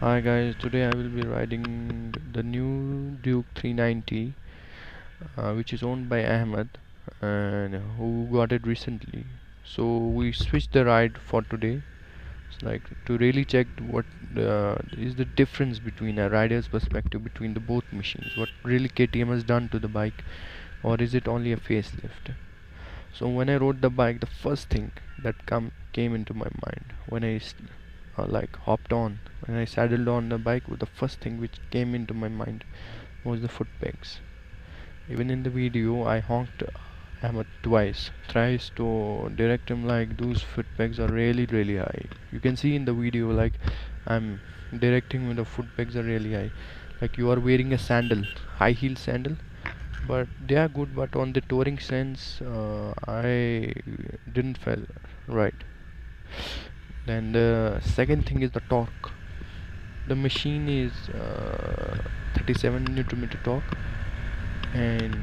Hi guys, today I will be riding the new Duke 390, which is owned by Ahmed and who got it recently. So we switched the ride for today. It's like to really check what is the difference between a rider's perspective between the both machines. What really KTM has done to the bike, or is it only a facelift? So when I rode the bike, the first thing that came into my mind when I hopped on, when I saddled on the bike, the first thing which came into my mind was the foot pegs. Even in the video, I honked Ahmed twice, thrice to direct him like those foot pegs are really high. You can see in the video like I'm directing when the foot pegs are really high. Like you are wearing a sandal, high heel sandal, but they are good. But on the touring sense, I didn't feel right. Then the second thing is the torque. The machine is 37 newton meter torque, and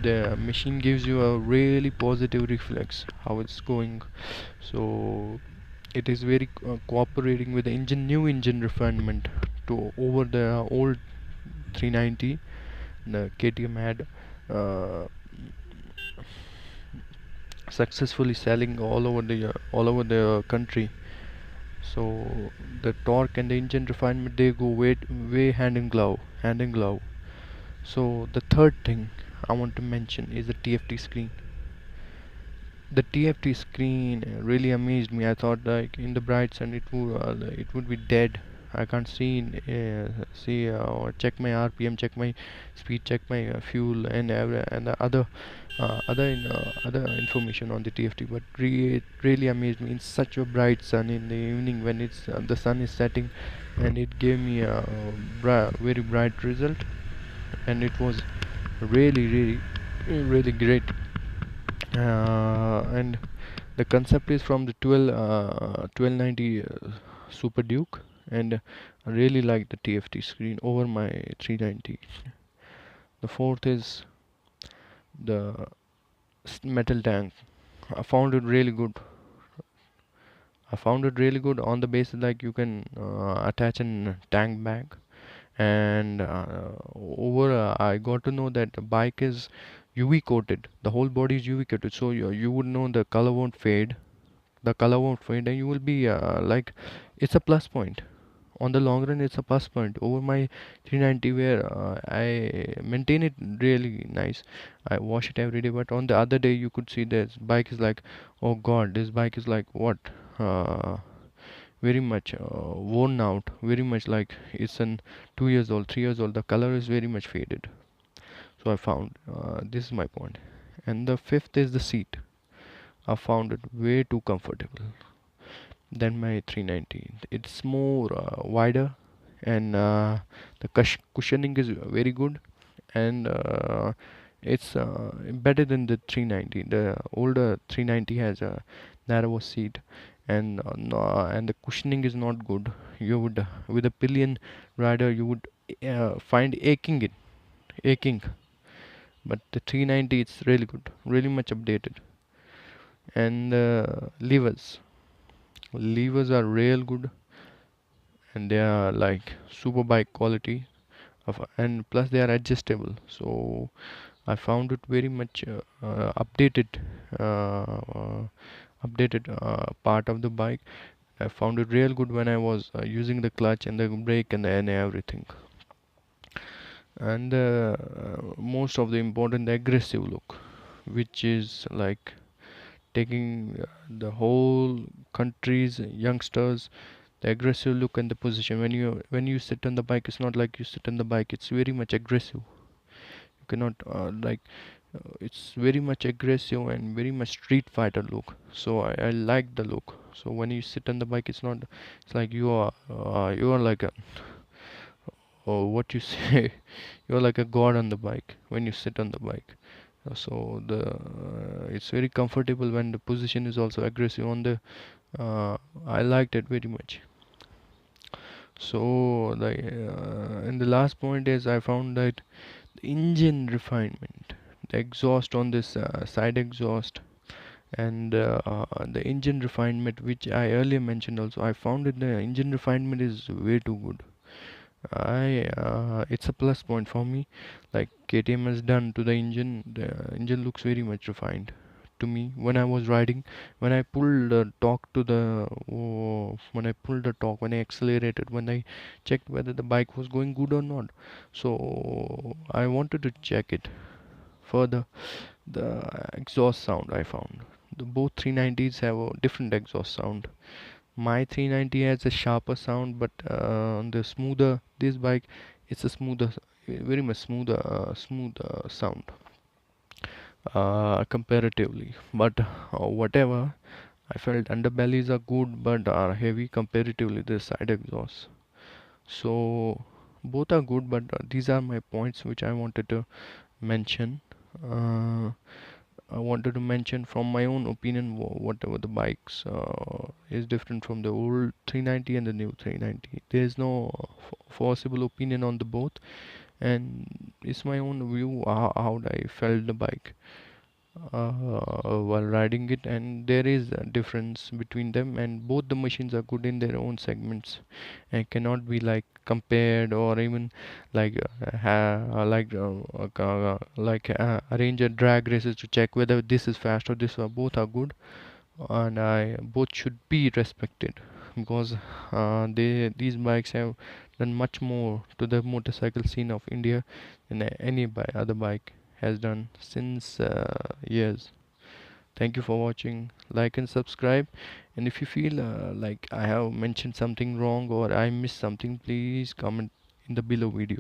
the machine gives you a really positive reflex how it's going. So it is very cooperating with the new engine refinement to over the old 390 the KTM had uh, successfully selling all over the country. So the torque and the engine refinement, they go way hand in glove. So the third thing I want to mention is the TFT screen. The TFT screen really amazed me. I thought like in the bright sun it would be dead. I can't see or check my RPM, check my speed, check my fuel and the other information on the TFT. But it really amazed me in such a bright sun in the evening when it's the sun is setting, and it gave me a very bright result, and it was really great. And the concept is from the 1290 Super Duke, and I really like the TFT screen over my 390. The fourth is the metal tank. I found it really good. I found it really good on the basis like you can attach an tank bag, and I got to know that the bike is UV coated. The whole body is UV coated, so you would know the color won't fade. The color won't fade, and you will be like, it's a plus point. On the long run, it's a plus point over my 390 where I maintain it really nice. I wash it every day, but on the other day you could see this bike is like, oh god, this bike is like what? Uh, Very much worn out, very much like it's an 2 years old, 3 years old. The color is very much faded. So I found this is my point. And the fifth is the seat. I found it way too comfortable than my 390. It's more wider, and the cushioning is very good, and it's better than the 390. The older 390 has a narrower seat, and and the cushioning is not good. You would with a pillion rider you would find aching, but the 390 it's really good, really much updated. And levers are real good, and they are like super bike quality and plus they are adjustable. So I found it very much uh, updated part of the bike. I found it real good when I was using the clutch and the brake and everything. And most of the important, the aggressive look, which is like taking the whole country's youngsters, the aggressive look and the position when you sit on the bike, it's not like you sit on the bike, it's very much aggressive. You cannot it's very much aggressive and very much street fighter look. So I like the look. So when you sit on the bike, it's like you are like a, or what you say, you're like a god on the bike when you sit on the bike. So the it's very comfortable when the position is also aggressive on the I liked it very much. So and the last point is I found that the engine refinement, the exhaust on this side exhaust, and the engine refinement which I earlier mentioned also, I found that the engine refinement is way too good. It's a plus point for me. Like KTM has done to the engine, the engine looks very much refined to me when I was riding. When I pulled the torque to the when I pulled the torque, when I accelerated, when I checked whether the bike was going good or not. So I wanted to check it further. The exhaust sound I found. The both 390s have a different exhaust sound. My 390 has a sharper sound, but on the smoother this bike, it's a smoother, very much smoother sound comparatively. But whatever, I felt underbellies are good but are heavy comparatively the side exhaust. So both are good, but these are my points which I wanted to mention. Uh, I wanted to mention from my own opinion whatever the bikes is different from the old 390 and the new 390. There is no forcible opinion on the both, and it's my own view how I felt the bike while riding it, and there is a difference between them, and both the machines are good in their own segments and cannot be like compared or even like arrange a drag races to check whether this is fast or this. Both are good, and I both should be respected because these bikes have done much more to the motorcycle scene of India than any other bike has done since years. Thank you for watching. Like and subscribe. And if you feel like I have mentioned something wrong or I missed something, please comment in the below video.